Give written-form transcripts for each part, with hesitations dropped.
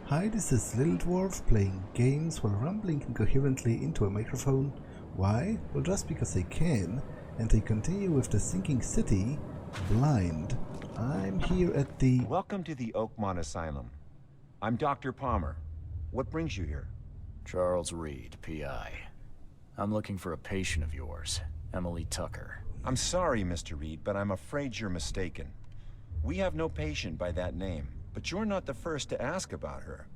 Hi, this is Little Dwarf playing games while rambling incoherently into a microphone. Why? Well, just because I can, and I continue with the sinking city, Blind. I'm here at the... Welcome to the Oakmont Asylum. I'm Dr. Palmer. What brings you here? Charles Reed, PI. I'm looking for a patient of yours, Emily Tucker. I'm sorry, Mr. Reed, but I'm afraid you're mistaken. We have no patient by that name, but you're not the first to ask about her.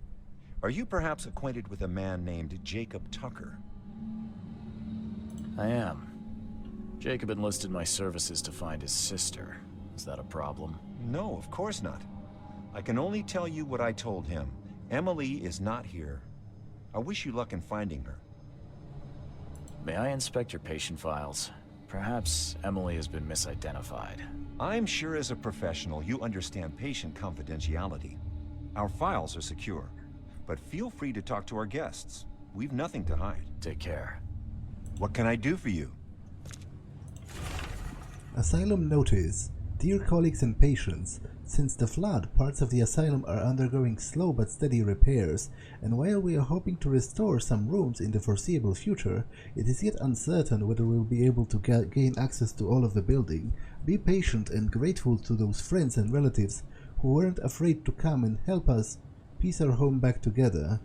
Are you perhaps acquainted with a man named Jacob Tucker? I am. Jacob enlisted my services to find his sister. Is that a problem? No, of course not. I can only tell you what I told him. Emily is not here. I wish you luck in finding her. May I inspect your patient files? Perhaps Emily has been misidentified. I'm sure as a professional you understand patient confidentiality. Our files are secure, but feel free to talk to our guests. We've nothing to hide. Take care. What can I do for you? Asylum notice. Dear colleagues and patients, since the flood, parts of the asylum are undergoing slow but steady repairs, and while we are hoping to restore some rooms in the foreseeable future, it is yet uncertain whether we will be able to gain access to all of the building. Be patient and grateful to those friends and relatives who weren't afraid to come and help us piece our home back together.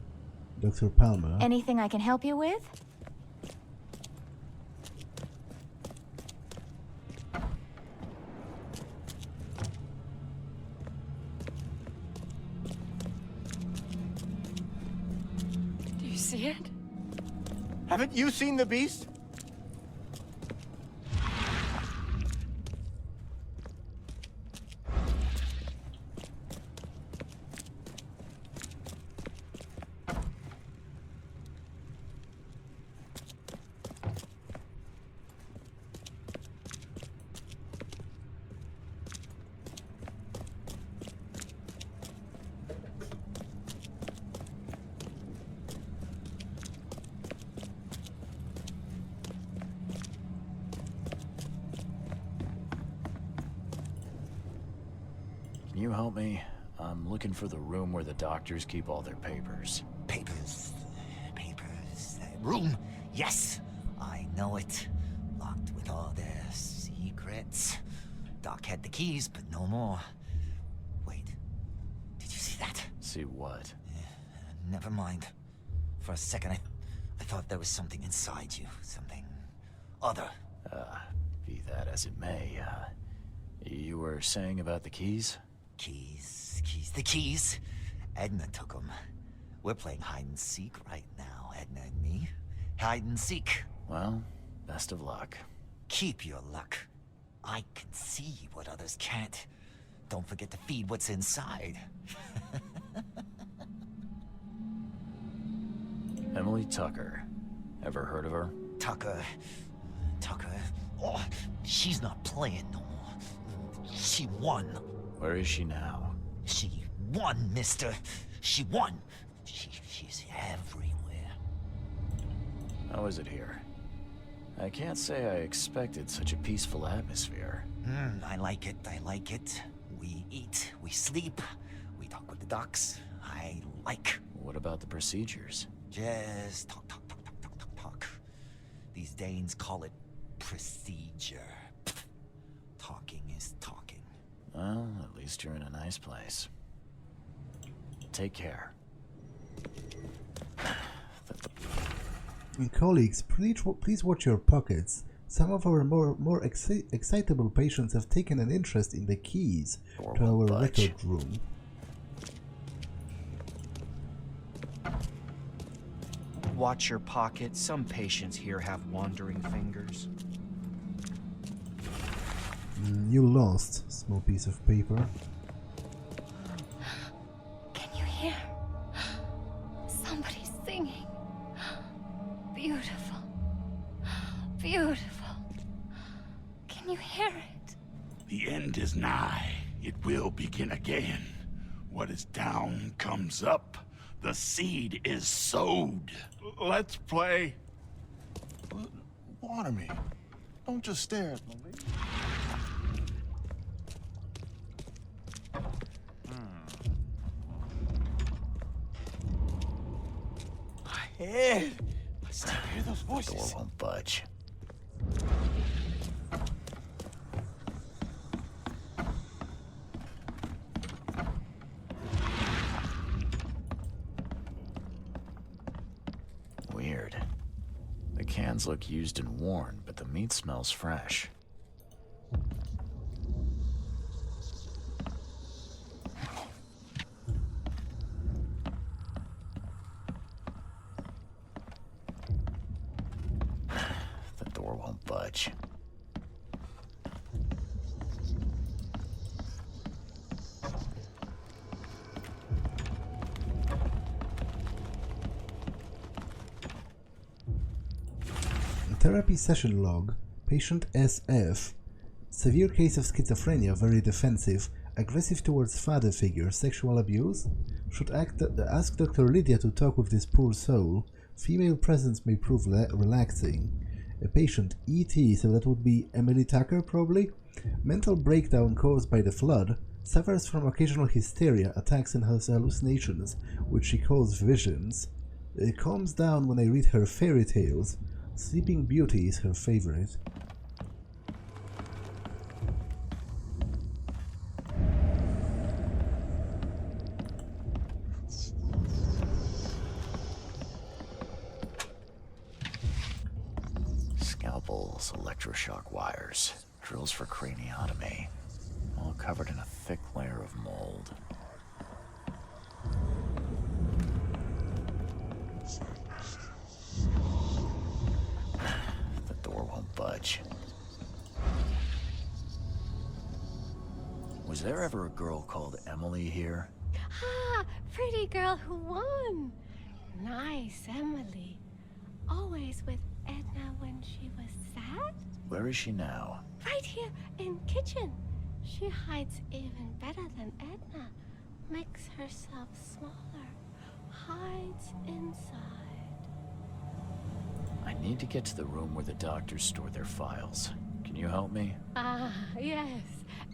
Dr. Palmer. Anything I can help you with? See it? Haven't you seen the beast? Can you help me? I'm looking for the room where the doctors keep all their papers. Papers. Room. Yes, I know it. Locked with all their secrets. Doc had the keys, but no more. Wait. Did you see that? See what? Never mind. For a second, I thought there was something inside you. Something other. Be that as it may, you were saying about the keys? The keys. Edna took them. We're playing hide and seek right now, Edna and me. Hide and seek. Well, best of luck. Keep your luck. I can see what others can't. Don't forget to feed what's inside. Emily Tucker. Ever heard of her? Tucker. Oh, she's not playing no more. She won. Where is she now? She won, mister. She won. She's everywhere. How is it here? I can't say I expected such a peaceful atmosphere. I like it. We eat, we sleep, we talk with the docs. I like. What about the procedures? Just talk. These Danes call it procedure. Talking is talking. Well, at least you're in a nice place. Take care. And colleagues, please watch your pockets. Some of our more excitable patients have taken an interest in the keys to our record room. Watch your pocket. Some patients here have wandering fingers. You lost, small piece of paper. Can you hear? Somebody's singing. Beautiful. Can you hear it? The end is nigh. It will begin again. What is down comes up. The seed is sowed. Let's play. Water me. Don't just stare at me. head. I still hear those The door voices. won't budge. Weird. The cans look used and worn, but the meat smells fresh. The door won't budge. Therapy session log. Patient SF. Severe case of schizophrenia, very defensive, aggressive towards father figure, sexual abuse. Should ask Dr. Lydia to talk with this poor soul. Female presence may prove relaxing. A patient ET, so that would be Emily Tucker probably. Mental breakdown caused by the flood. Suffers from occasional hysteria, attacks and hallucinations, which she calls visions. Calms down when I read her fairy tales. Sleeping Beauty is her favorite. Scalpels, electroshock wires, drills for craniotomy, all covered in a thick layer of mold. The door won't budge. Was there ever a girl called Emily here? Ah, pretty girl who won. Nice, Emily. Always with Edna when she was sad. Where is she now? Right here in kitchen. She hides even better than Edna. Makes herself smaller. Hides inside. I need to get to the room where the doctors store their files. Can you help me? Ah, yes.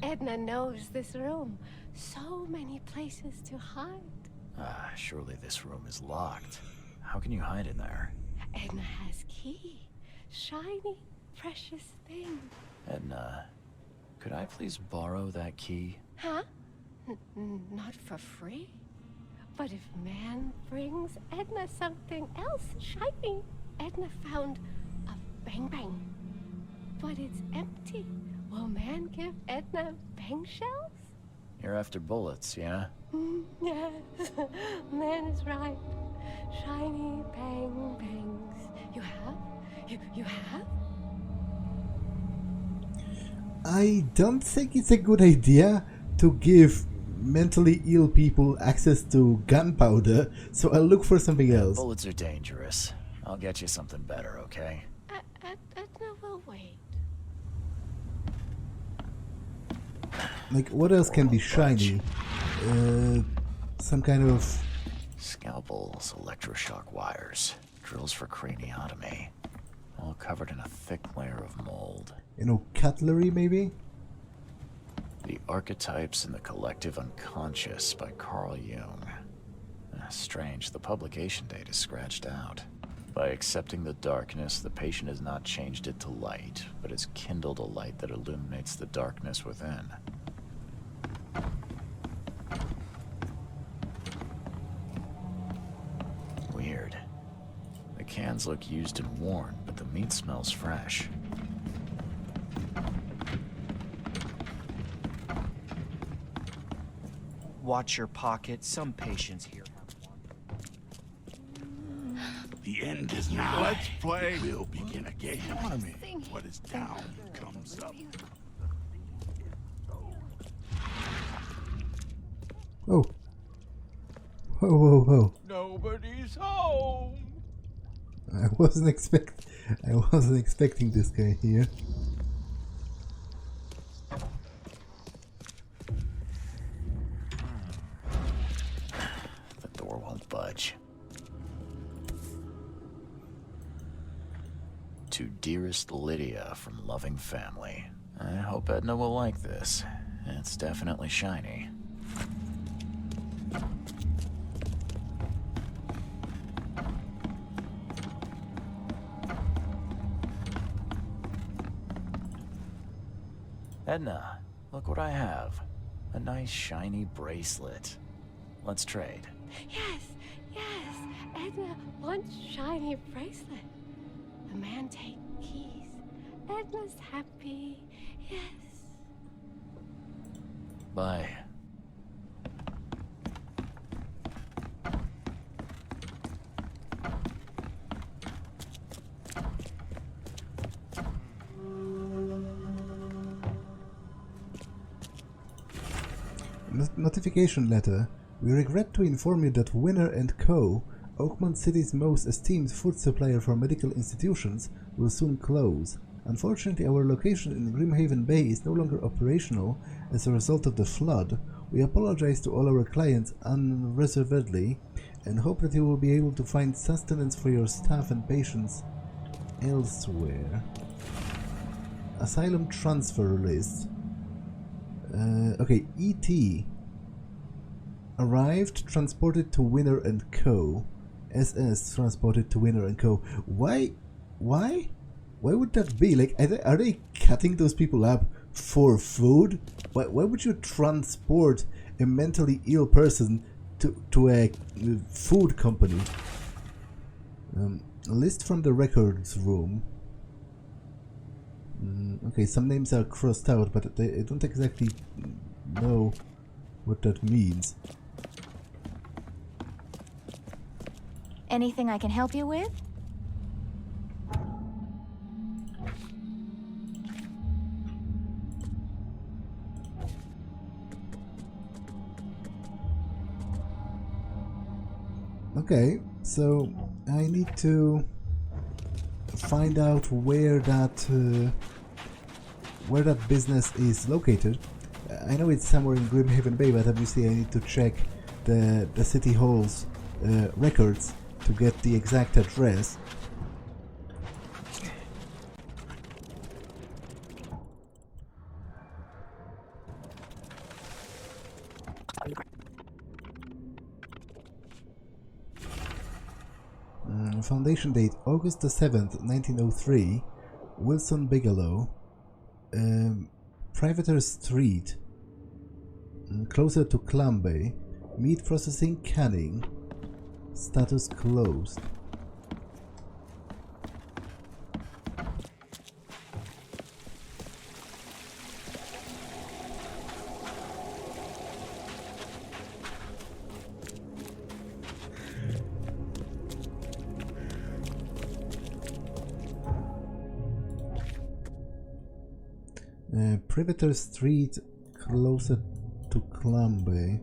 Edna knows this room. So many places to hide. Ah, surely this room is locked. How can you hide in there? Edna has key. Shiny, precious thing. Edna, could I please borrow that key? Huh? Not for free. But if man brings Edna something else shiny, Edna found a bang bang. But it's empty. Will man give Edna bang shells? You're after bullets, yeah? Yes, man is right. Shiny bang bangs. You have? You have? I don't think it's a good idea to give mentally ill people access to gunpowder, so I'll look for something else. Bullets are dangerous. I'll get you something better, okay? Edna will wait. Like, what else can be shiny? Some kind of... Scalpels, electroshock wires, drills for craniotomy, all covered in a thick layer of mold. You know, cutlery maybe? The Archetypes in the Collective Unconscious by Carl Jung. Strange, the publication date is scratched out. By accepting the darkness, the patient has not changed it to light, but has kindled a light that illuminates the darkness within. Weird. The cans look used and worn, but the meat smells fresh. Watch your pocket. Some patients here have one. The end is nigh. Let's play. It will begin again. Sing. What is down comes up. Oh. Whoa, whoa, whoa. Nobody's home. I wasn't expecting this guy here. The door won't budge. To dearest Lydia from loving family. I hope Edna will like this. It's definitely shiny. Edna, look what I have. A nice shiny bracelet. Let's trade. Yes, yes. Edna wants shiny bracelet. The man take keys. Edna's happy. Yes. Bye. Notification letter. We regret to inform you that Winner & Co., Oakmont City's most esteemed food supplier for medical institutions, will soon close. Unfortunately, our location in Grimhaven Bay is no longer operational as a result of the flood. We apologize to all our clients unreservedly and hope that you will be able to find sustenance for your staff and patients elsewhere. Asylum transfer list. Okay, ET. Arrived, transported to Winner & Co. SS transported to Winner & Co. Why? Why would that be? Like, are they cutting those people up for food? Why would you transport a mentally ill person to a food company? A list from the records room. Okay, some names are crossed out, but I don't exactly know what that means. Anything I can help you with? Okay, so I need to find out where that business is located. I know it's somewhere in Grimhaven Bay, but obviously I need to check the city hall's records to get the exact address. Foundation date August the 7th, 1903. Wilson Bigelow. Privateer Street. Closer to Clambay. Meat processing canning. Status closed. Privateer Street, closer to Clambay.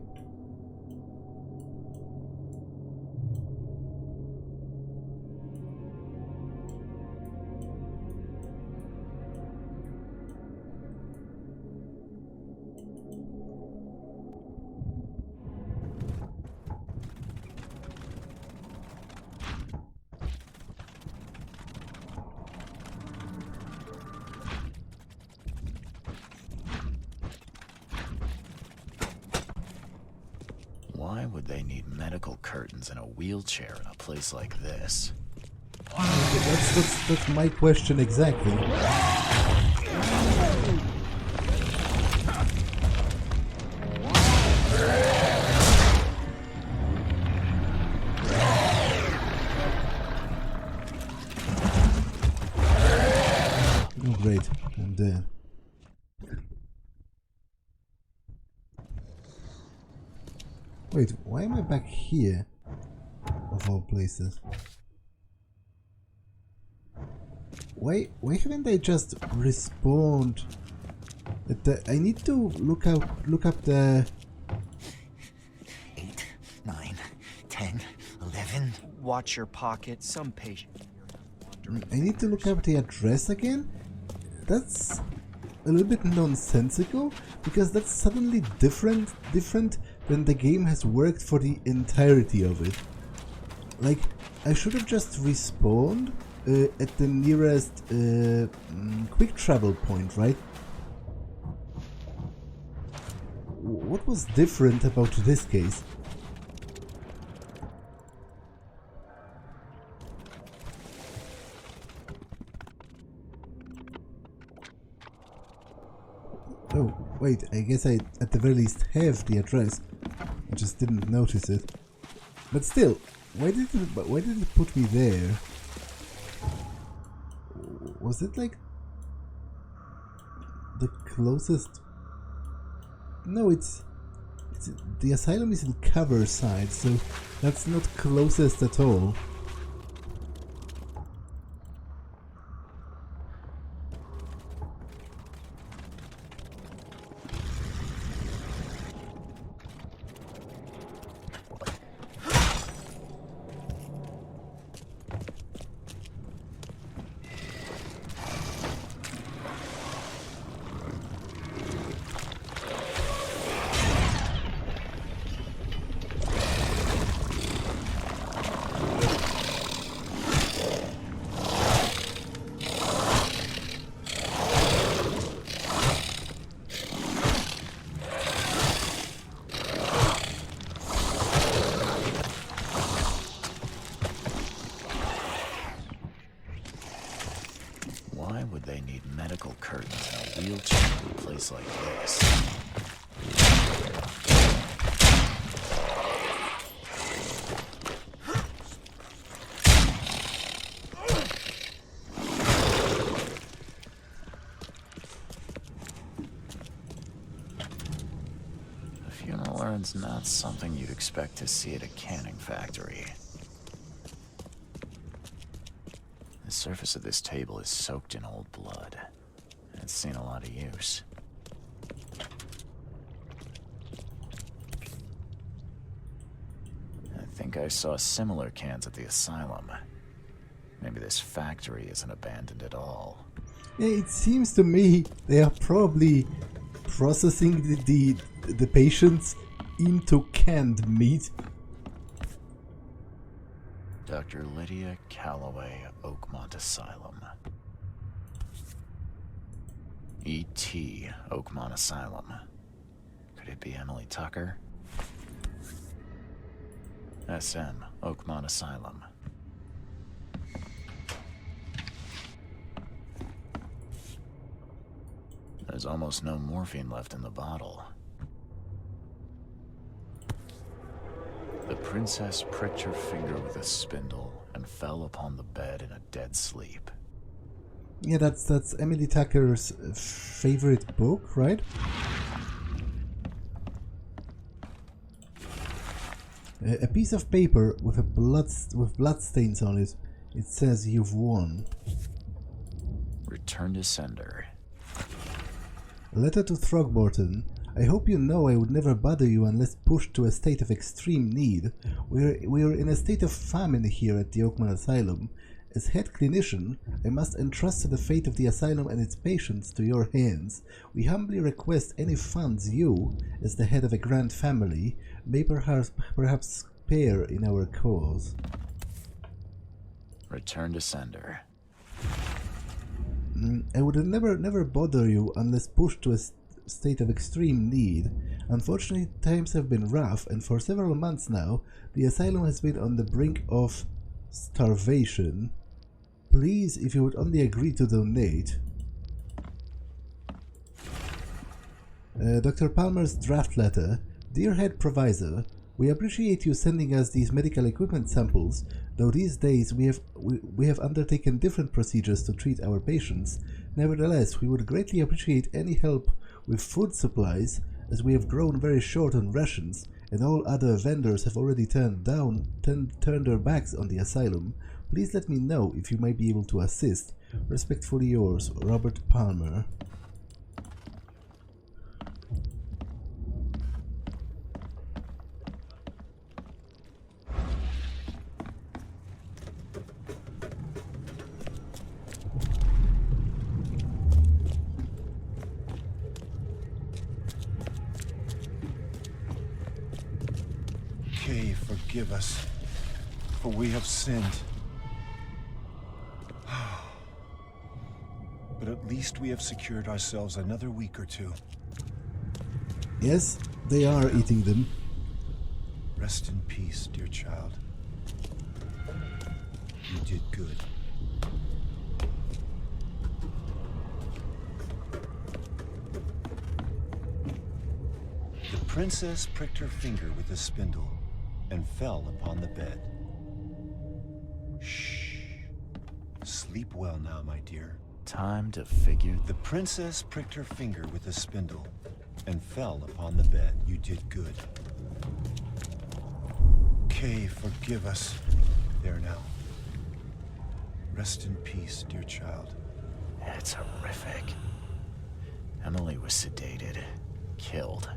Why would they need medical curtains and a wheelchair in a place like this? That's my question exactly. Oh great, I'm dead. Wait, why am I back here? Of all places. Why haven't I just respawned? I need to look up the 8, 9, 10, 11. Watch your pocket. Some patient. I need to look up the address again? That's a little bit nonsensical, because that's suddenly different than the game has worked for the entirety of it. Like, I should have just respawned at the nearest quick travel point, right? What was different about this case? Wait, I guess I at the very least have the address. I just didn't notice it. But still, why did it put me there? Was it like the closest? No, it's the asylum is in cover side, so that's not closest at all. Why would they need medical curtains in a wheelchair in a place like this? A funeral urn's not something you'd expect to see at a canning factory. The surface of this table is soaked in old blood. It's seen a lot of use. I think I saw similar cans at the asylum. Maybe this factory isn't abandoned at all. Yeah, it seems to me they are probably processing the patients into canned meat. Dr. Lydia Calloway, Oakmont Asylum. E.T. Oakmont Asylum. Could it be Emily Tucker? S.M. Oakmont Asylum. There's almost no morphine left in the bottle. The princess pricked her finger with a spindle and fell upon the bed in a dead sleep. Yeah, that's Emily Tucker's favorite book, right? A piece of paper with blood stains on it. It says you've won. Return to sender. A letter to Throgmorton. I hope you know I would never bother you unless pushed to a state of extreme need. We're in a state of famine here at the Oakmont Asylum. As head clinician, I must entrust the fate of the asylum and its patients to your hands. We humbly request any funds you, as the head of a grand family, may perhaps spare in our cause. Return to sender. I would never bother you unless pushed to a state of extreme need. Unfortunately, times have been rough, and for several months now, the asylum has been on the brink of starvation. Please, if you would only agree to donate. Dr. Palmer's draft letter. Dear Head Provisor, we appreciate you sending us these medical equipment samples, though these days we have undertaken different procedures to treat our patients. Nevertheless, we would greatly appreciate any help with food supplies, as we have grown very short on rations, and all other vendors have already turned their backs on the asylum. Please let me know if you might be able to assist. Respectfully yours, Robert Palmer. Forgive us, for we have sinned. But at least we have secured ourselves another week or two. Yes, they are eating them. Rest in peace, dear child. You did good. princess pricked her finger with a spindle and fell upon the bed. Shh. Sleep well now, my dear. Time to figure. The princess pricked her finger with a spindle and fell upon the bed. You did good. Kay, forgive us. There now. Rest in peace, dear child. It's horrific. Emily was sedated, killed,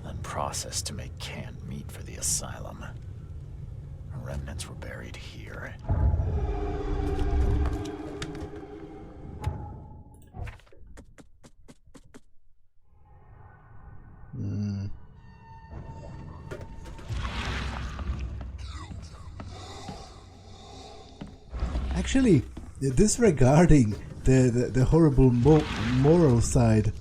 then processed to make canned meat for the asylum. Her remnants were buried here. Actually, disregarding the horrible moral side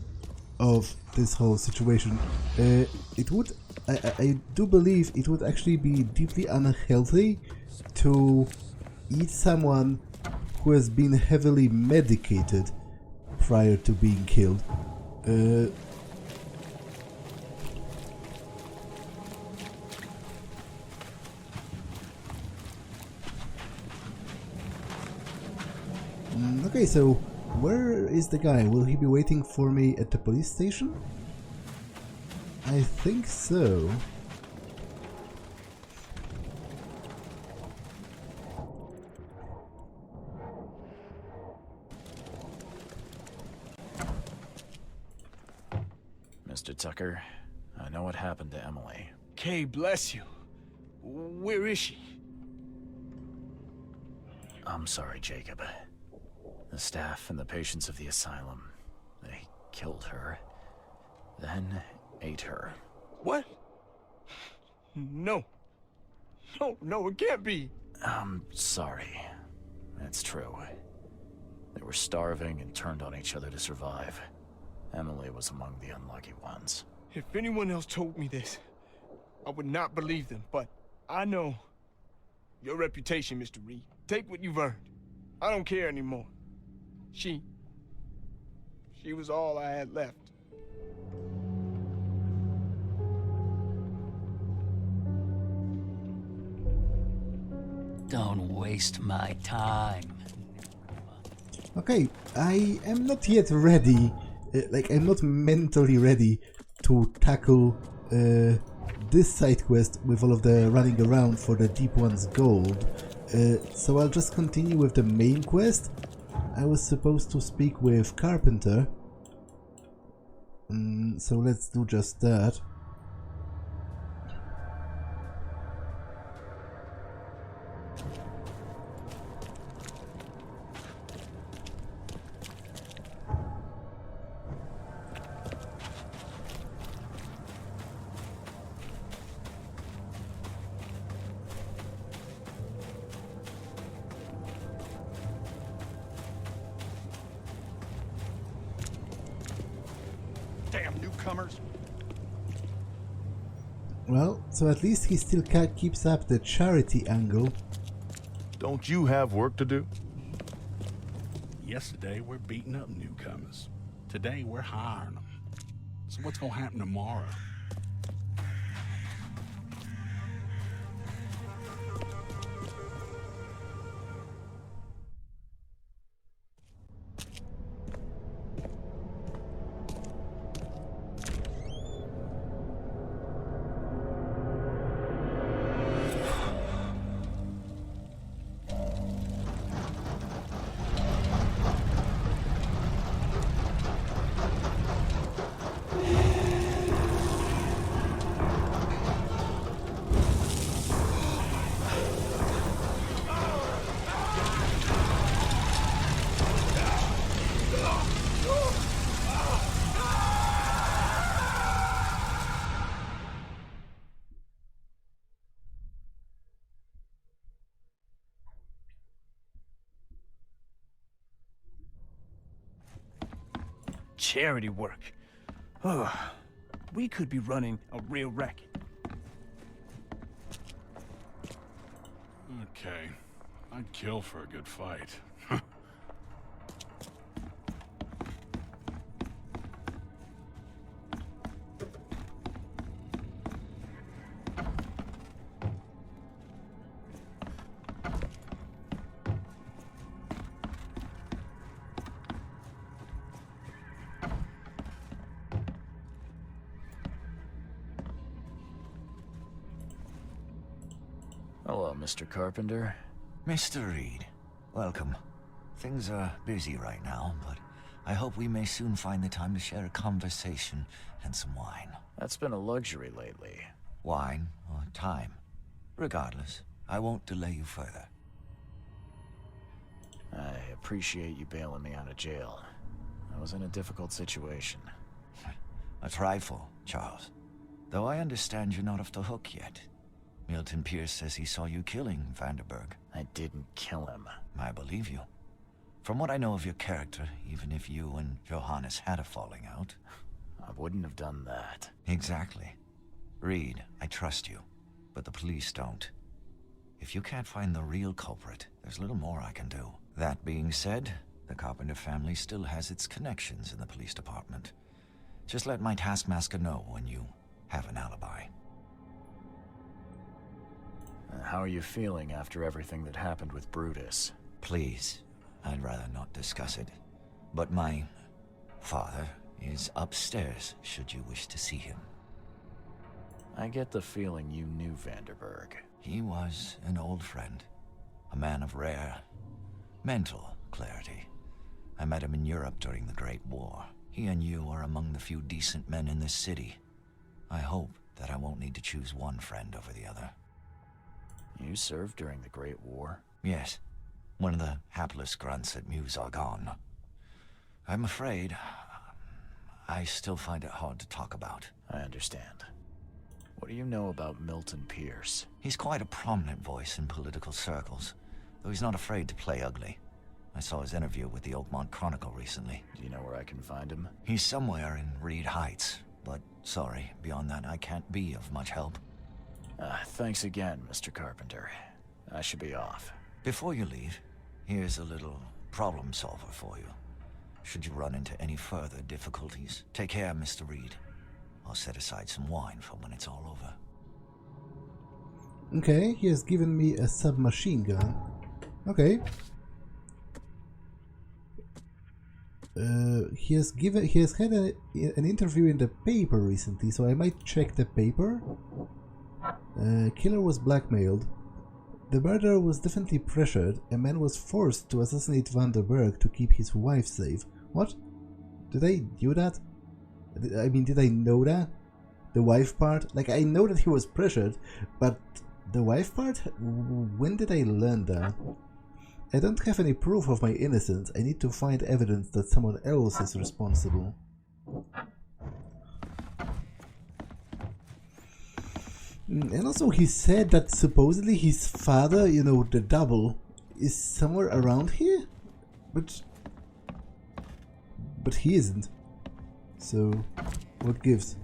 of this whole situation, it would, I do believe it would actually be deeply unhealthy to eat someone who has been heavily medicated prior to being killed. Okay, so where is the guy? Will he be waiting for me at the police station? I think so. Mr. Tucker, I know what happened to Emily. Kay, bless you. Where is she? I'm sorry, Jacob. The staff and the patients of the asylum, they killed her, then ate her. What? No. No, it can't be. I'm sorry. It's true. They were starving and turned on each other to survive. Emily was among the unlucky ones. If anyone else told me this, I would not believe them, but I know your reputation, Mr. Reed. Take what you've earned. I don't care anymore. She was all I had left. Don't waste my time. Okay, I am not yet ready, I'm not mentally ready to tackle this side quest with all of the running around for the Deep One's gold. So I'll just continue with the main quest. I was supposed to speak with Carpenter, so let's do just that. Damn newcomers. Well, so at least he still keeps up the charity angle. Don't you have work to do? Yesterday, we're beating up newcomers. Today, we're hiring them. So what's gonna happen tomorrow? Charity work. We could be running a real racket. Okay. I'd kill for a good fight. Hello, Mr. Carpenter. Mr. Reed, welcome. Things are busy right now, but I hope we may soon find the time to share a conversation and some wine. That's been a luxury lately. Wine or time. Regardless, I won't delay you further. I appreciate you bailing me out of jail. I was in a difficult situation. A trifle, Charles. Though I understand you're not off the hook yet. Milton Pierce says he saw you killing Vanderberg. I didn't kill him. I believe you. From what I know of your character, even if you and Johannes had a falling out... I wouldn't have done that. Exactly. Reed, I trust you, but the police don't. If you can't find the real culprit, there's little more I can do. That being said, the Carpenter family still has its connections in the police department. Just let my taskmaster know when you have an alibi. How are you feeling after everything that happened with Brutus? Please, I'd rather not discuss it. But my father is upstairs, should you wish to see him. I get the feeling you knew Vanderberg. He was an old friend. A man of rare mental clarity. I met him in Europe during the Great War. He and you are among the few decent men in this city. I hope that I won't need to choose one friend over the other. You served during the Great War? Yes. One of the hapless grunts at Meuse-Argonne. I'm afraid I still find it hard to talk about. I understand. What do you know about Milton Pierce? He's quite a prominent voice in political circles, though he's not afraid to play ugly. I saw his interview with the Oakmont Chronicle recently. Do you know where I can find him? He's somewhere in Reed Heights, but sorry, beyond that I can't be of much help. Thanks again, Mr. Carpenter. I should be off. Before you leave, here's a little problem solver for you. Should you run into any further difficulties, take care, Mr. Reed. I'll set aside some wine for when it's all over. Okay, he has given me a submachine gun. Okay. He has had an interview in the paper recently, so I might check the paper. Killer was blackmailed. The murderer was definitely pressured. A man was forced to assassinate Vanderberg to keep his wife safe. What? Did I do that? I mean, did I know that? The wife part? Like, I know that he was pressured, but the wife part? When did I learn that? I don't have any proof of my innocence. I need to find evidence that someone else is responsible. And also he said that supposedly his father, you know, the double, is somewhere around here? But he isn't. So, what gives?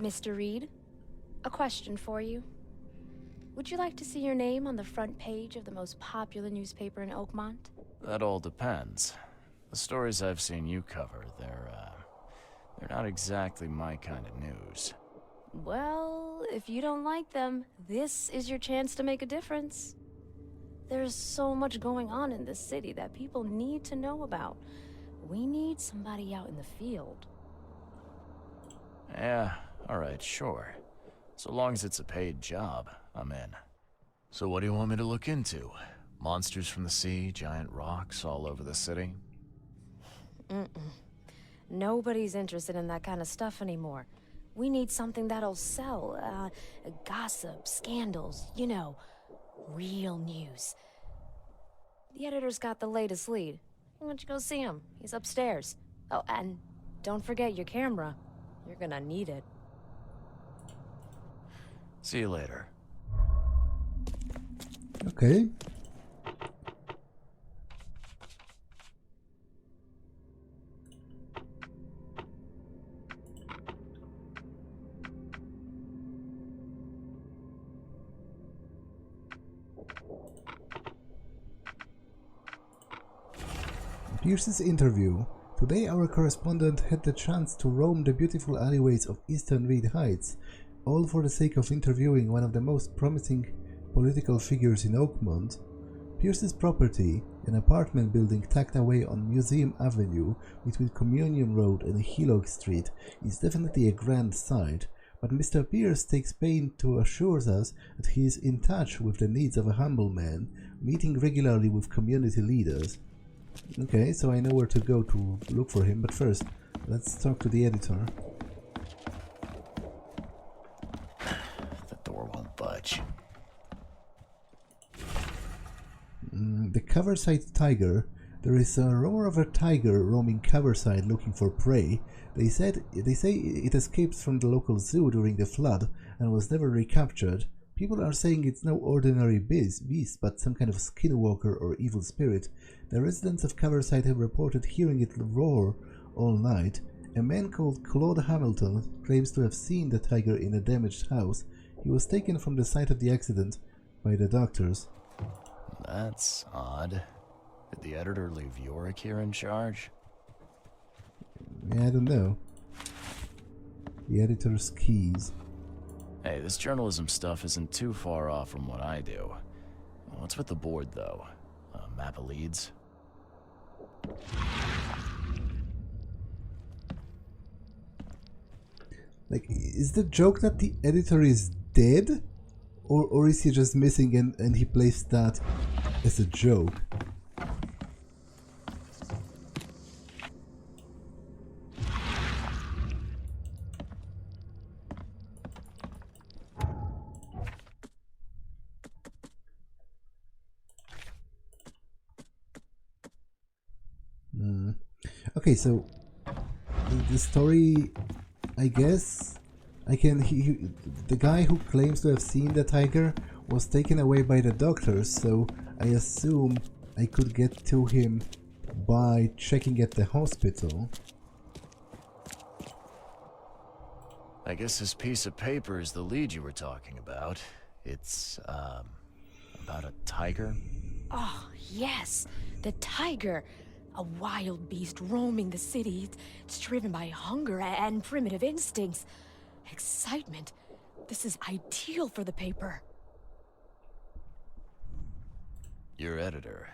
Mr. Reed, a question for you. Would you like to see your name on the front page of the most popular newspaper in Oakmont? That all depends. The stories I've seen you cover, they're not exactly my kind of news. Well, if you don't like them, this is your chance to make a difference. There's so much going on in this city that people need to know about. We need somebody out in the field. Yeah, alright, sure. So long as it's a paid job, I'm in. So what do you want me to look into? Monsters from the sea, giant rocks all over the city? Nobody's interested in that kind of stuff anymore. We need something that'll sell. Gossip, scandals, you know, real news. The editor's got the latest lead. Why don't you go see him? He's upstairs. Oh, and don't forget your camera. You're gonna need it. See you later. Okay. Pierce's interview. Today our correspondent had the chance to roam the beautiful alleyways of Eastern Reed Heights, all for the sake of interviewing one of the most promising political figures in Oakmont. Pierce's property, an apartment building tucked away on Museum Avenue between Communion Road and Hillock Street, is definitely a grand sight, but Mr. Pierce takes pains to assure us that he is in touch with the needs of a humble man, meeting regularly with community leaders. Okay, so I know where to go to look for him, but first, let's talk to the editor. The door won't budge. The Coverside Tiger. There is a rumor of a tiger roaming Coverside looking for prey. They say it escaped from the local zoo during the flood and was never recaptured. People are saying it's no ordinary beast, but some kind of skinwalker or evil spirit. The residents of Coverside have reported hearing it roar all night. A man called Claude Hamilton claims to have seen the tiger in a damaged house. He was taken from the site of the accident by the doctors. That's odd. Did the editor leave Yorick here in charge? Yeah, I don't know. The editor's keys. Hey, this journalism stuff isn't too far off from what I do. What's with the board, though? A map of leads? Like, is the joke that the editor is dead? Or is he just missing and he placed that as a joke? Okay, so the story, I guess, the guy who claims to have seen the tiger was taken away by the doctors, so I assume I could get to him by checking at the hospital. I guess this piece of paper is the lead you were talking about. It's, about a tiger? Oh, yes, the tiger. A wild beast roaming the city. It's driven by hunger and primitive instincts. Excitement. This is ideal for the paper. Your editor.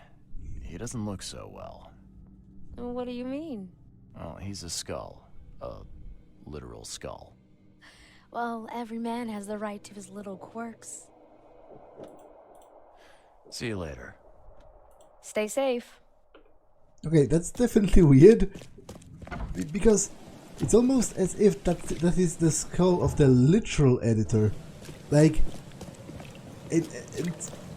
He doesn't look so well. What do you mean? Oh, he's a skull. A literal skull. Well, every man has the right to his little quirks. See you later. Stay safe. Okay, that's definitely weird, because it's almost as if that is the skull of the literal editor. Like,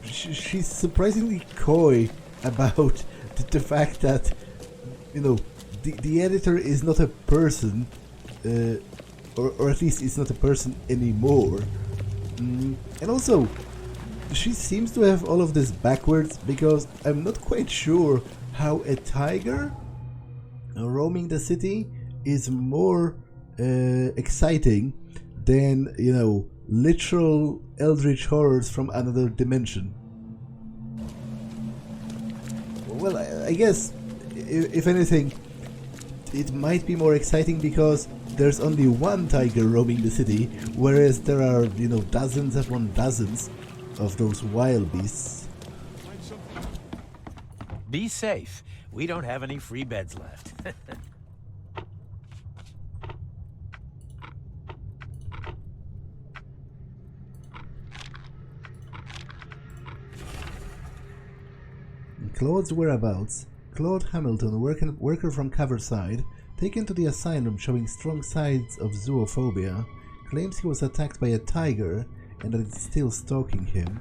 she's surprisingly coy about the fact that, you know, the editor is not a person, or at least it's not a person anymore. And also, she seems to have all of this backwards, because I'm not quite sure how a tiger roaming the city is more exciting than, you know, literal eldritch horrors from another dimension. Well, I guess, if anything, it might be more exciting because there's only one tiger roaming the city, whereas there are, you know, dozens upon dozens of those wild beasts. Be safe. We don't have any free beds left. Claude's whereabouts. Claude Hamilton, worker from Coverside, taken to the asylum showing strong signs of zoophobia, claims he was attacked by a tiger and that it's still stalking him.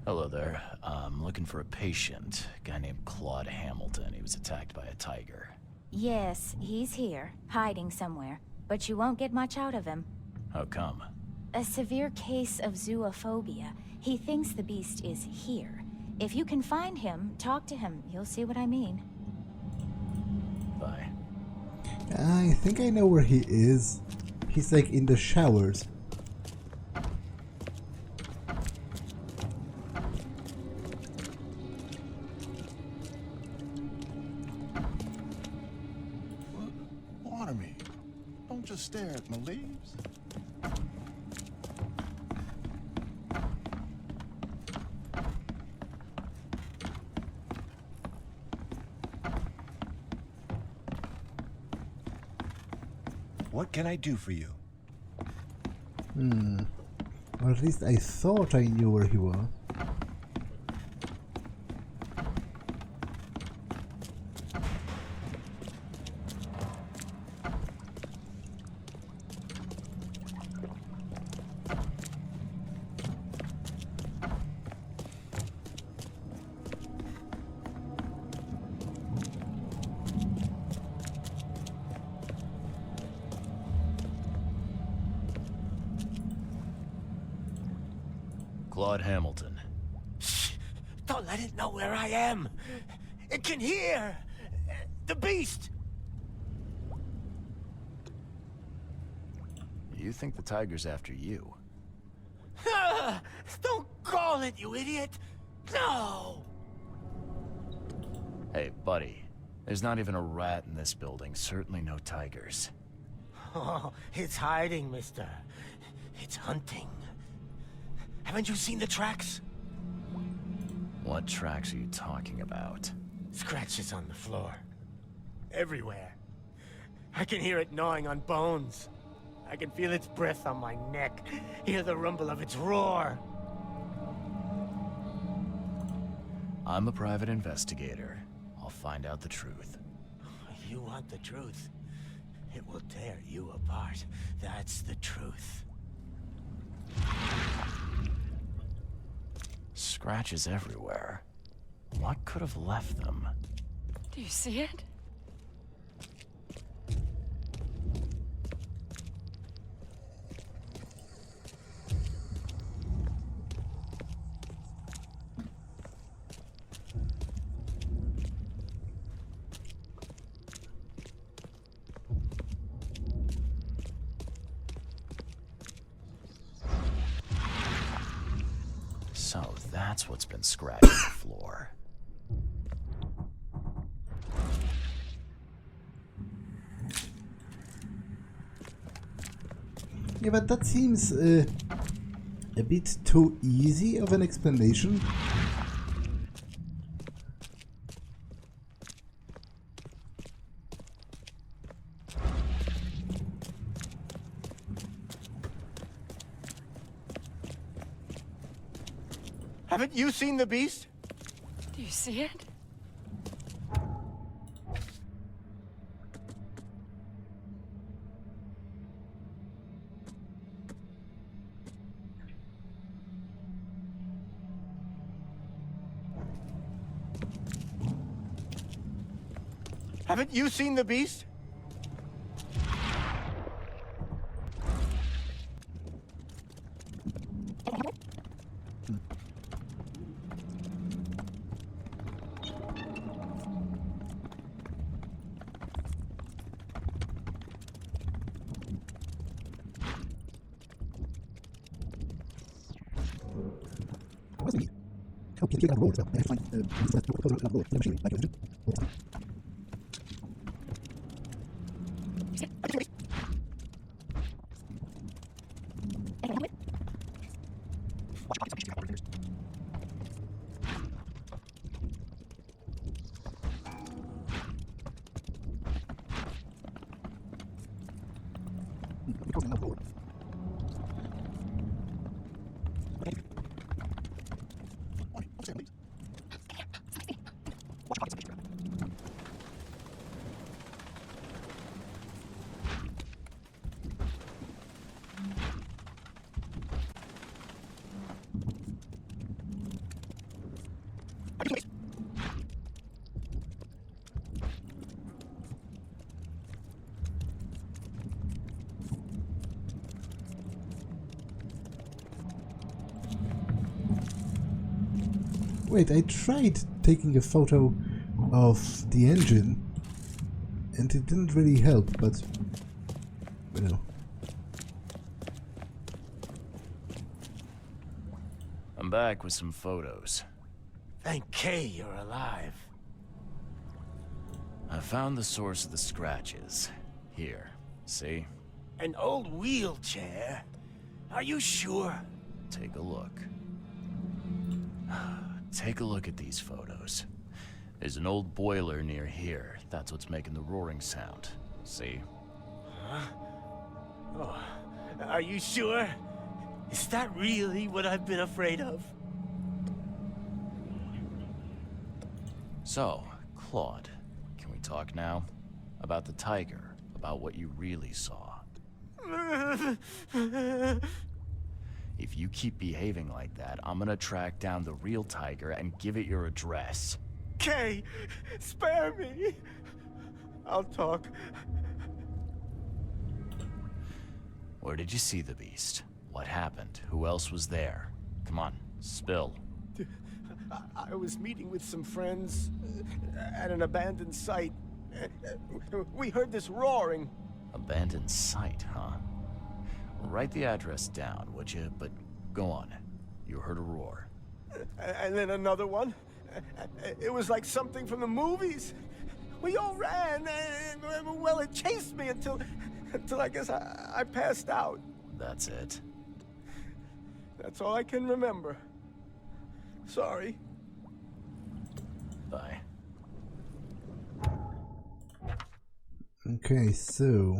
Hello there. I'm looking for a patient. A guy named Claude Hamilton. He was attacked by a tiger. Yes, he's here, hiding somewhere. But you won't get much out of him. How come? A severe case of zoophobia. He thinks the beast is here. If you can find him, talk to him. You'll see what I mean. Bye. I think I know where he is. He's like in the showers. Water me. Don't just stare at my leaves. What can I do for you? Or at least I thought I knew where he was. Claude Hamilton. Shh! Don't let it know where I am! It can hear! The beast! You think the tiger's after you? Don't call it, you idiot! No! Hey, buddy. There's not even a rat in this building. Certainly no tigers. Oh, it's hiding, mister. It's hunting. Haven't you seen the tracks? What tracks are you talking about? Scratches on the floor. Everywhere. I can hear it gnawing on bones. I can feel its breath on my neck. Hear the rumble of its roar. I'm a private investigator. I'll find out the truth. You want the truth? It will tear you apart. That's the truth. Scratches everywhere. What could have left them? Do you see it? So that's what's been scratching the floor. Yeah, but that seems a bit too easy of an explanation. Haven't you seen the beast? Do you see it? Haven't you seen the beast? Wait, I tried taking a photo of the engine and it didn't really help, but you know. I'm back with some photos. Thank Kay you're alive. I found the source of the scratches. Here, see? An old wheelchair? Are you sure? Take a look. Take a look at these photos. There's an old boiler near here. That's what's making the roaring sound. See? Huh? Oh, are you sure? Is that really what I've been afraid of? So, Claude, can we talk now? About the tiger, about what you really saw. If you keep behaving like that, I'm gonna track down the real tiger and give it your address. Kay, spare me. I'll talk. Where did you see the beast? What happened? Who else was there? Come on, spill. I was meeting with some friends at an abandoned site. We heard this roaring. Abandoned site, huh? Write the address down, would you? But go on. You heard a roar. And then another one. It was like something from the movies. We all ran, and well, it chased me until I guess I passed out. That's it. That's all I can remember. Sorry. Bye. Okay, so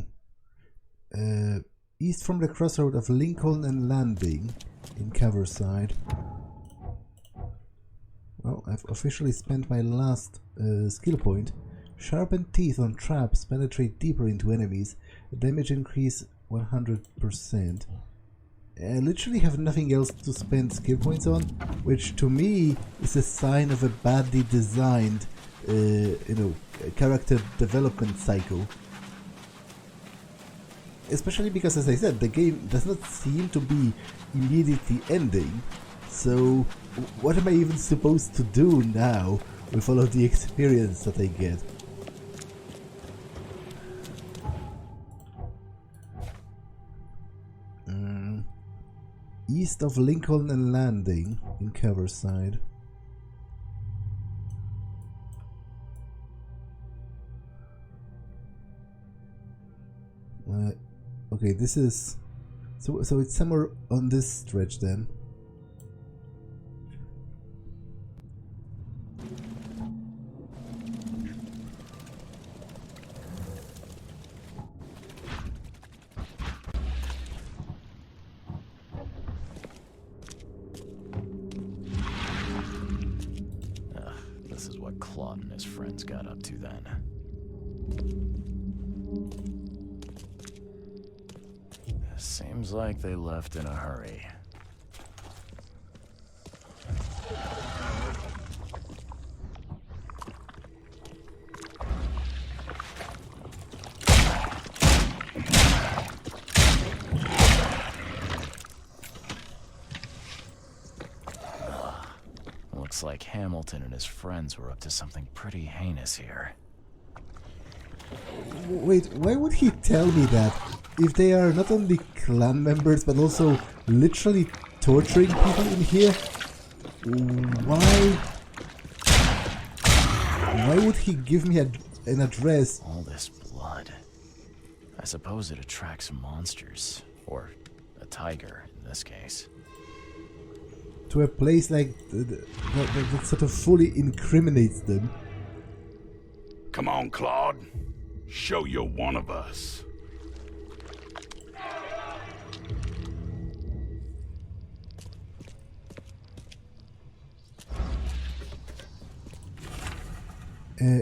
east from the crossroad of Lincoln and Landing in Coverside. Well, I've officially spent my last skill point. Sharpened teeth on traps penetrate deeper into enemies. Damage increase 100%. I literally have nothing else to spend skill points on, which to me is a sign of a badly designed, character development cycle. Especially because, as I said, the game does not seem to be immediately ending. So, what am I even supposed to do now with all of the experience that I get? East of Lincoln and Landing in Coverside. Okay, this is So it's somewhere on this stretch then. This is what Claude and his friends got up to then. Seems like they left in a hurry. Looks like Hamilton and his friends were up to something pretty heinous here. Wait, why would he tell me that? If they are not only clan members, but also literally torturing people in here? Why would he give me an address? All this blood. I suppose it attracts monsters. Or a tiger, in this case. To a place like that sort of fully incriminates them. Come on, Claude. Show you're one of us.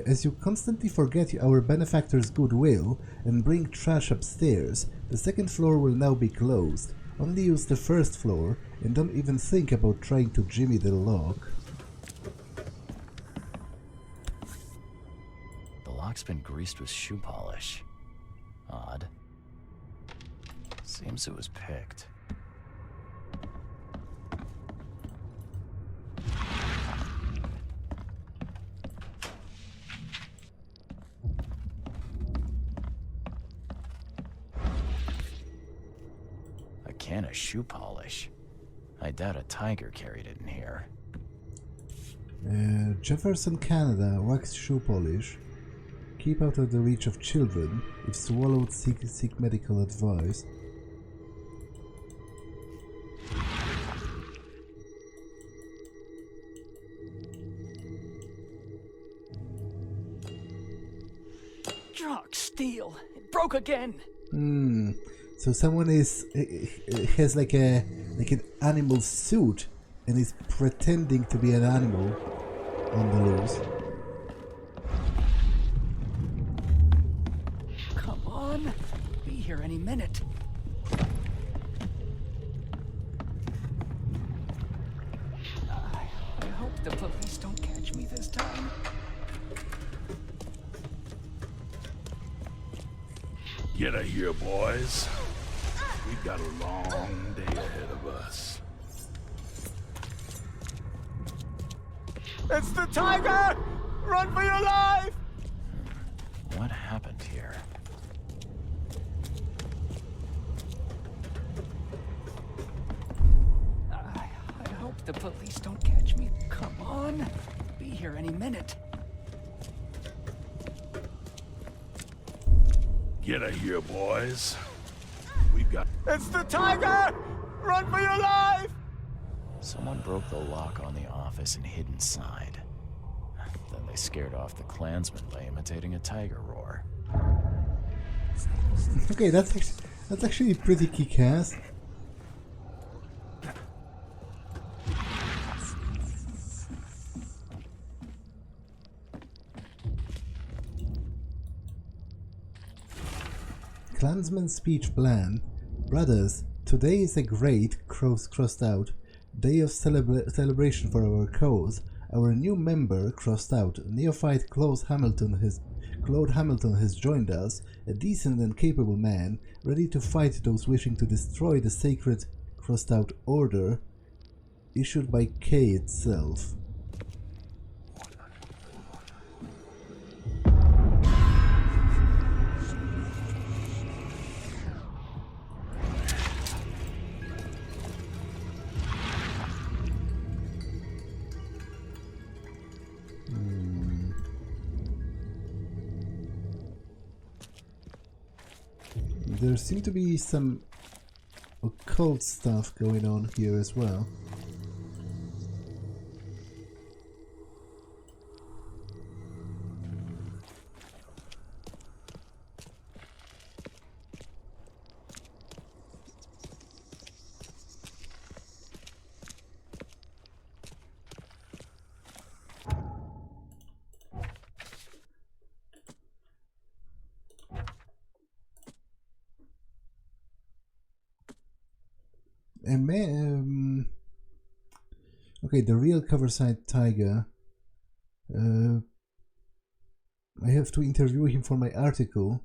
As you constantly forget our benefactor's goodwill and bring trash upstairs, the second floor will now be closed. Only use the first floor and don't even think about trying to jimmy the lock. The lock's been greased with shoe polish. Odd. Seems it was picked. A can of shoe polish. I doubt a tiger carried it in here. Jefferson, Canada, wax shoe polish. Keep out of the reach of children. If swallowed, seek medical advice. Drug steal. It broke again. So someone has like an animal suit and is pretending to be an animal on the loose. Come on. Be here any minute. I hope the police don't catch me this time. Get out here, boys. We've got a long day ahead of us. It's the tiger! Run for your life! What happened here? I hope the police don't catch me. Come on. Be here any minute. Get out here, boys. We've got... It's the tiger! Run for your life! Someone broke the lock on the office and hid inside. Then they scared off the Klansmen by imitating a tiger roar. Okay, that's actually pretty kick-ass. Klansman speech plan. Brothers, today is a great, crossed out, day of celebration for our cause. Our new member, crossed out, neophyte Claude Hamilton has joined us, a decent and capable man, ready to fight those wishing to destroy the sacred, crossed out order issued by K itself. There seem to be some occult stuff going on here as well. Okay, the real Coverside Tiger. I have to interview him for my article,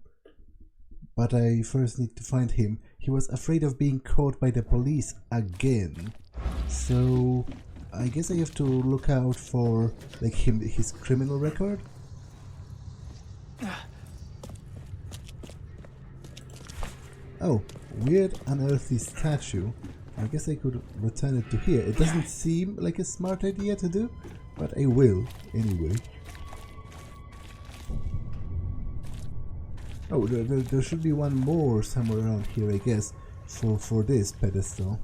but I first need to find him. He was afraid of being caught by the police again, so I guess I have to look out for like his criminal record. Oh, weird unearthly statue. I guess I could return it to here. It doesn't seem like a smart idea to do, but I will anyway. Oh, there should be one more somewhere around here, I guess, for this pedestal.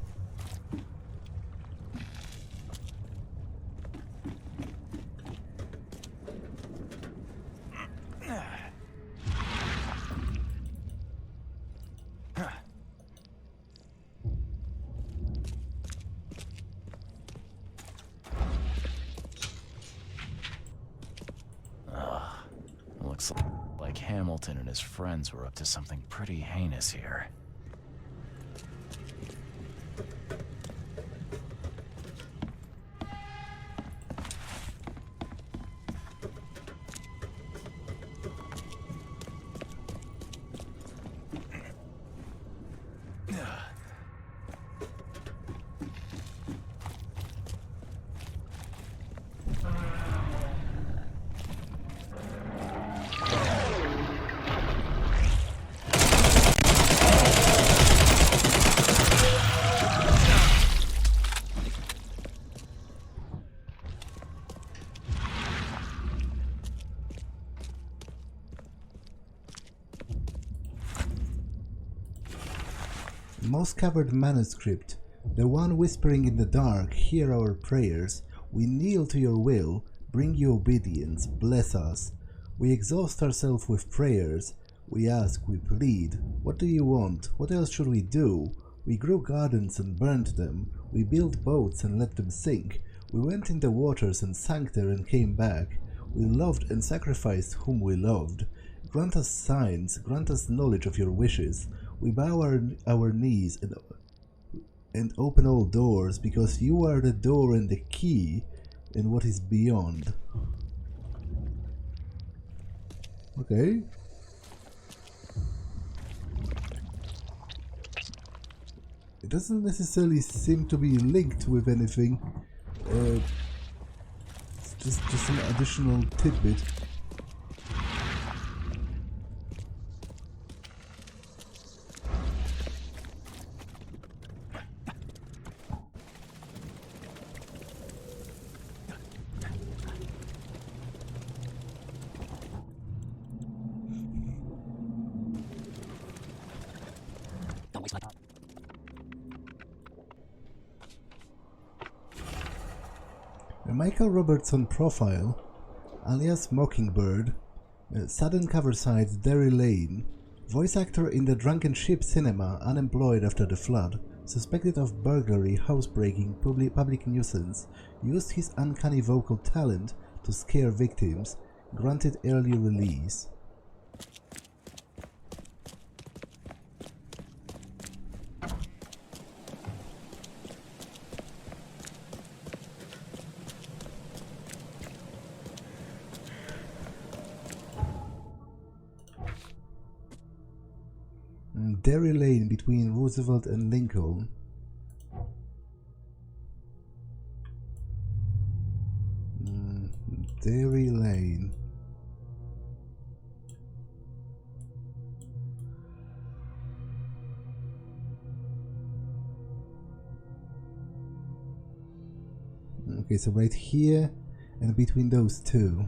Looks like Hamilton and his friends were up to something pretty heinous here. Moss-covered manuscript. The one whispering in the dark, hear our prayers. We kneel to your will, bring you obedience, bless us. We exhaust ourselves with prayers. We ask, we plead. What do you want? What else should we do? We grew gardens and burned them. We built boats and let them sink. We went in the waters and sank there and came back. We loved and sacrificed whom we loved. Grant us signs, grant us knowledge of your wishes. We bow our knees and open all doors, because you are the door and the key in what is beyond. Okay. It doesn't necessarily seem to be linked with anything. It's just an additional tidbit. Michael Robertson profile, alias Mockingbird, sudden Coverside, Derry Lane, voice actor in the Drunken Ship cinema, unemployed after the flood, suspected of burglary, housebreaking, public nuisance, used his uncanny vocal talent to scare victims, granted early release. Derry Lane between Roosevelt and Lincoln. Derry Lane. Okay, so right here and between those two.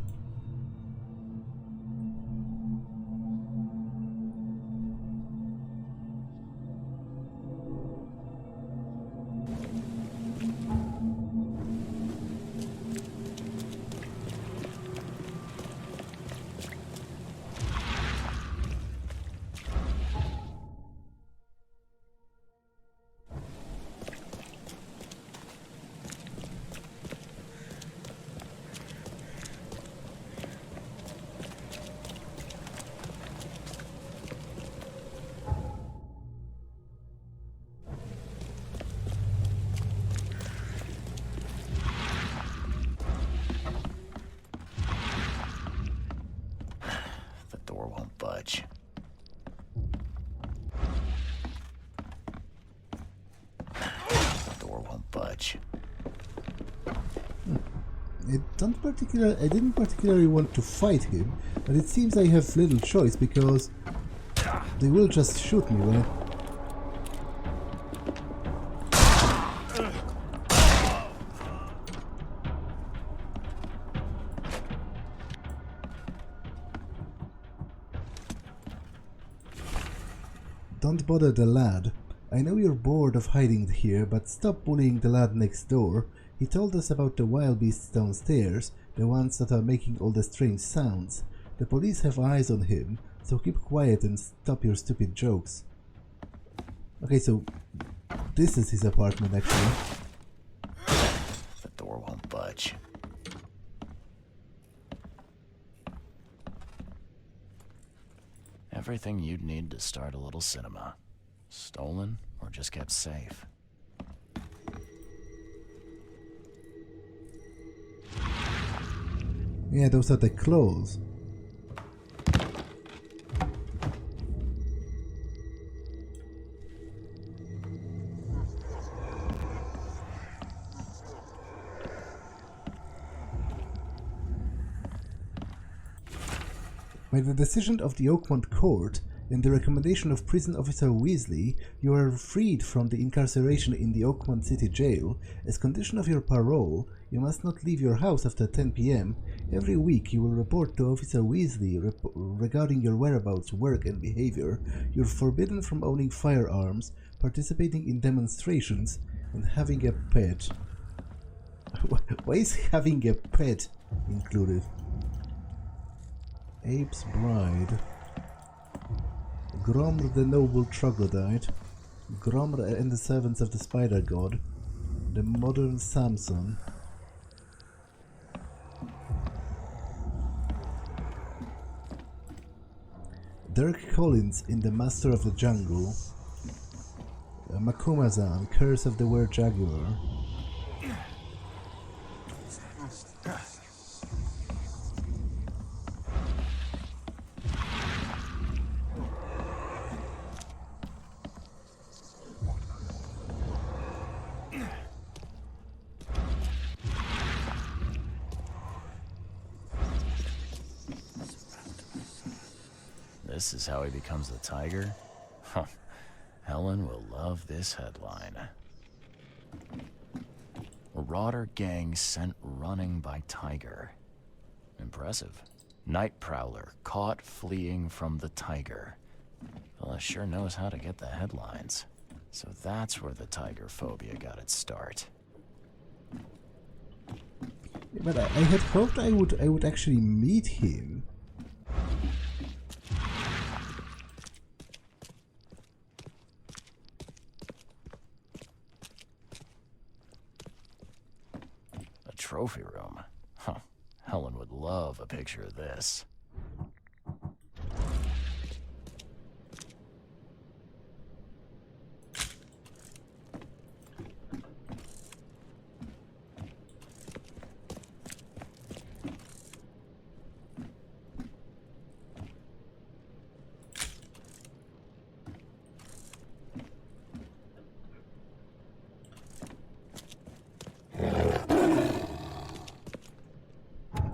I didn't particularly want to fight him, but it seems I have little choice because they will just shoot me when Don't bother the lad. I know you're bored of hiding here, but stop bullying the lad next door. He told us about the wild beasts downstairs, the ones that are making all the strange sounds. The police have eyes on him, so keep quiet and stop your stupid jokes. Okay, so this is his apartment actually. The door won't budge. Everything you'd need to start a little cinema. Stolen or just kept safe. Yeah, those are the claws. By the decision of the Oakmont court and the recommendation of prison officer Weasley, you are freed from the incarceration in the Oakmont City Jail. As condition of your parole, you must not leave your house after 10 p.m. Every week you will report to Officer Weasley regarding your whereabouts, work and behavior. You're forbidden from owning firearms, participating in demonstrations, and having a pet. Why is having a pet included? Ape's Bride. Gromr the Noble Troglodyte. Gromr and the Servants of the Spider God. The Modern Samson. Dirk Collins in The Master of the Jungle. Makumazan, Curse of the Were-Jaguar. This is how he becomes the tiger? Huh. Helen will love this headline. Marauder gang sent running by tiger. Impressive. Night prowler caught fleeing from the tiger. Well, sure knows how to get the headlines. So that's where the tiger phobia got its start. But I had hoped I would actually meet him. Trophy room. Huh. Helen would love a picture of this.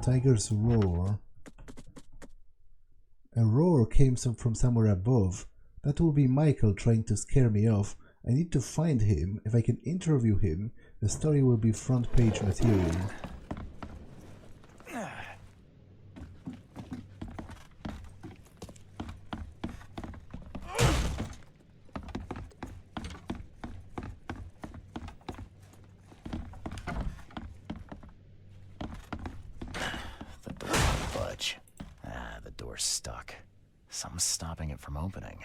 Tiger's roar. A roar came from somewhere above. That will be Michael trying to scare me off. I need to find him. If I can interview him, the story will be front page material. Stuck. Something's stopping it from opening.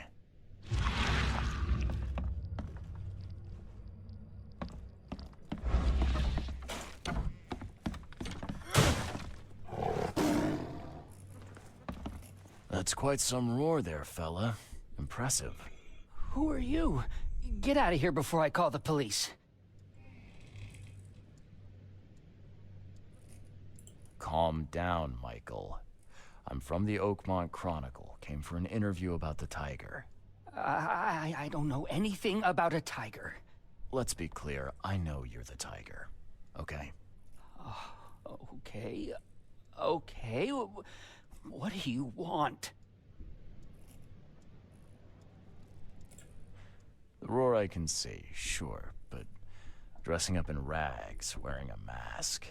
That's quite some roar there, fella. Impressive. Who are you? Get out of here before I call the police. Calm down, Michael. I'm from the Oakmont Chronicle. Came for an interview about the tiger. I don't know anything about a tiger. Let's be clear. I know you're the tiger. Okay? Okay, okay. What do you want? The roar I can see, sure, but dressing up in rags, wearing a mask,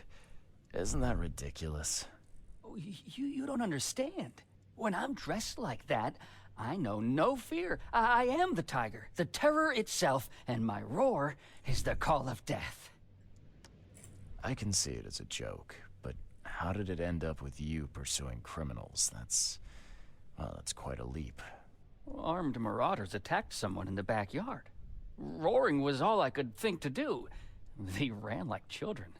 isn't that ridiculous? You don't understand. When I'm dressed like that, I know no fear. I am the tiger, the terror itself, and my roar is the call of death. I can see it as a joke, but how did it end up with you pursuing criminals? Well, that's quite a leap. Armed marauders attacked someone in the backyard. Roaring was all I could think to do. They ran like children.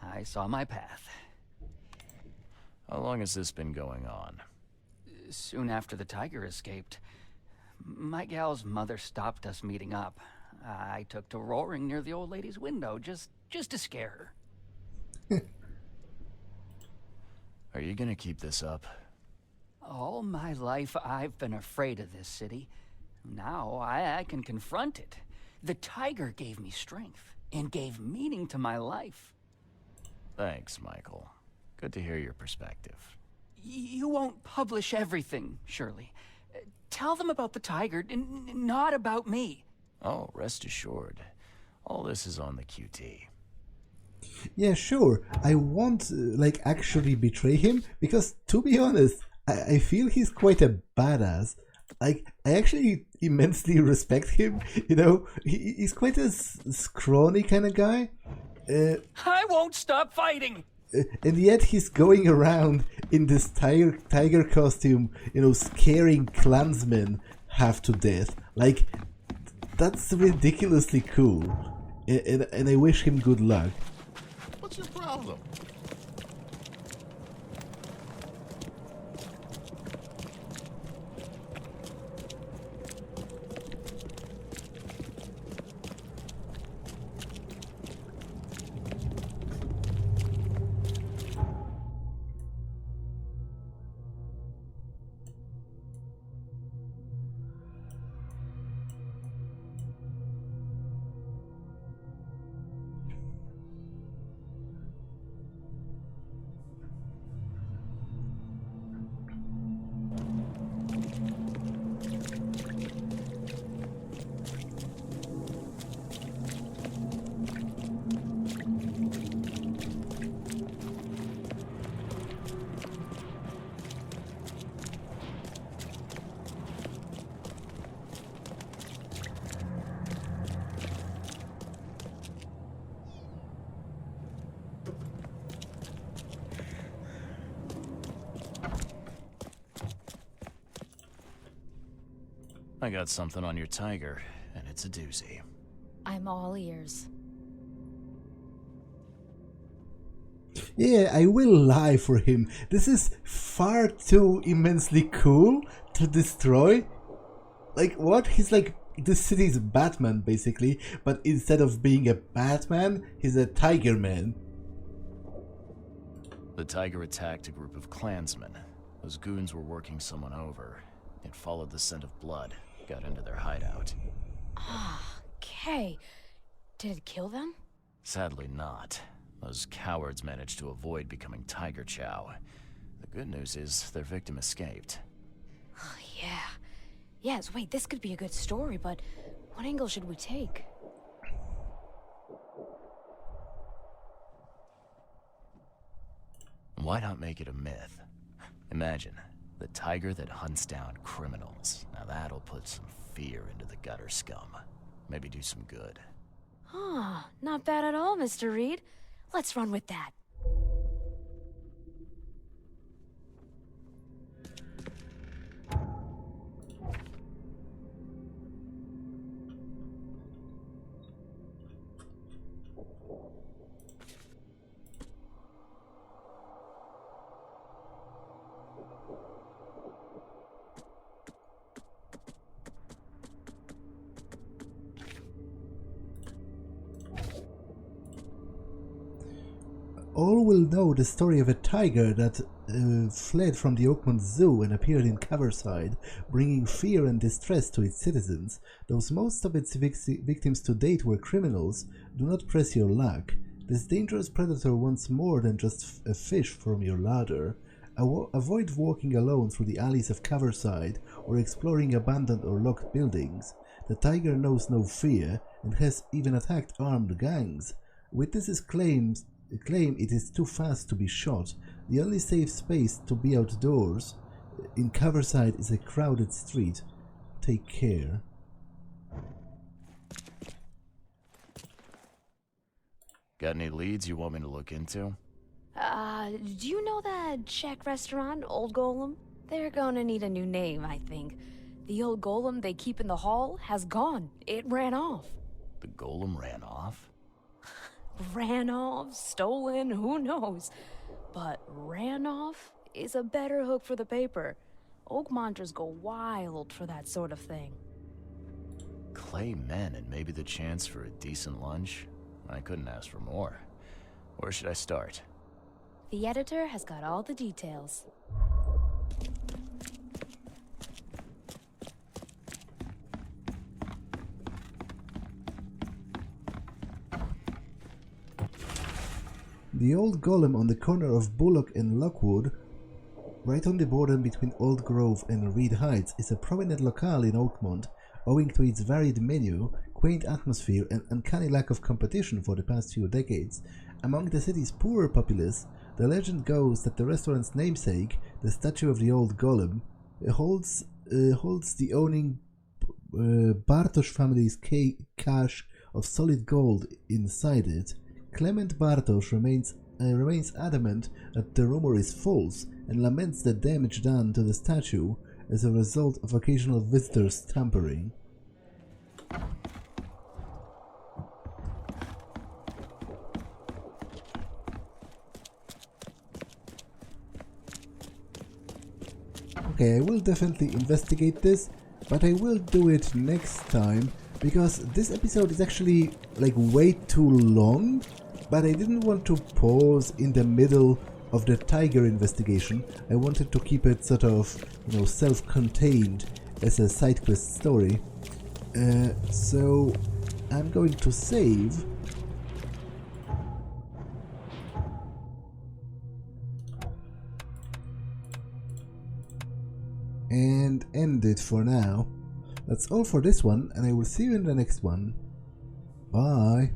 I saw my path. How long has this been going on? Soon after the tiger escaped, my gal's mother stopped us meeting up. I took to roaring near the old lady's window just to scare her. Are you gonna keep this up? All my life I've been afraid of this city. Now I can confront it. The tiger gave me strength and gave meaning to my life. Thanks, Michael. Good to hear your perspective. You won't publish everything, surely. Tell them about the tiger, not about me. Oh, rest assured. All this is on the QT. Yeah, sure. I won't, actually betray him, because, to be honest, I feel he's quite a badass. I actually immensely respect him, you know? He's quite a scrawny kind of guy. I won't stop fighting! And yet he's going around in this tiger costume, you know, scaring clansmen half to death. Like, that's ridiculously cool. And I wish him good luck. What's your problem? I got something on your tiger, and it's a doozy. I'm all ears. Yeah, I will lie for him. This is far too immensely cool to destroy. Like, what? He's like this city's Batman, basically, but instead of being a Batman, he's a Tiger Man. The tiger attacked a group of clansmen. Those goons were working someone over. It followed the scent of blood, got into their hideout. Okay. Did it kill them? Sadly not. Those cowards managed to avoid becoming tiger chow. The good news is their victim escaped. Oh, yeah. Yes, wait, this could be a good story, but what angle should we take? Why not make it a myth? Imagine, the tiger that hunts down criminals. Now that'll put some fear into the gutter scum. Maybe do some good. Ah, not bad at all, Mr. Reed. Let's run with that. All will know the story of a tiger that fled from the Oakmont Zoo and appeared in Coverside, bringing fear and distress to its citizens. Though most of its victims to date were criminals, do not press your luck. This dangerous predator wants more than just a fish from your larder. Avoid walking alone through the alleys of Coverside or exploring abandoned or locked buildings. The tiger knows no fear and has even attacked armed gangs. Witnesses claim it is too fast to be shot. The only safe space to be outdoors in Coverside is a crowded street. Take care. Got any leads you want me to look into? Do you know that Czech restaurant, Old Golem? They're gonna need a new name, I think. The old golem they keep in the hall has gone. It ran off. The golem ran off? Ran off, stolen, who knows? But ran off is a better hook for the paper. Oakmonters go wild for that sort of thing. Clay men and maybe the chance for a decent lunch? I couldn't ask for more. Where should I start? The editor has got all the details. The Old Golem on the corner of Bullock and Lockwood, right on the border between Old Grove and Reed Heights, is a prominent locale in Oakmont, owing to its varied menu, quaint atmosphere, and uncanny lack of competition for the past few decades. Among the city's poorer populace, the legend goes that the restaurant's namesake, the statue of the Old Golem, holds the owning Bartosz family's cache of solid gold inside it. Clement Bartosz remains adamant that the rumor is false and laments the damage done to the statue as a result of occasional visitors' tampering. Okay, I will definitely investigate this, but I will do it next time, because this episode is actually like way too long, but I didn't want to pause in the middle of the tiger investigation. I wanted to keep it sort of, you know, self-contained as a side quest story. So I'm going to save. And end it for now. That's all for this one, and I will see you in the next one. Bye.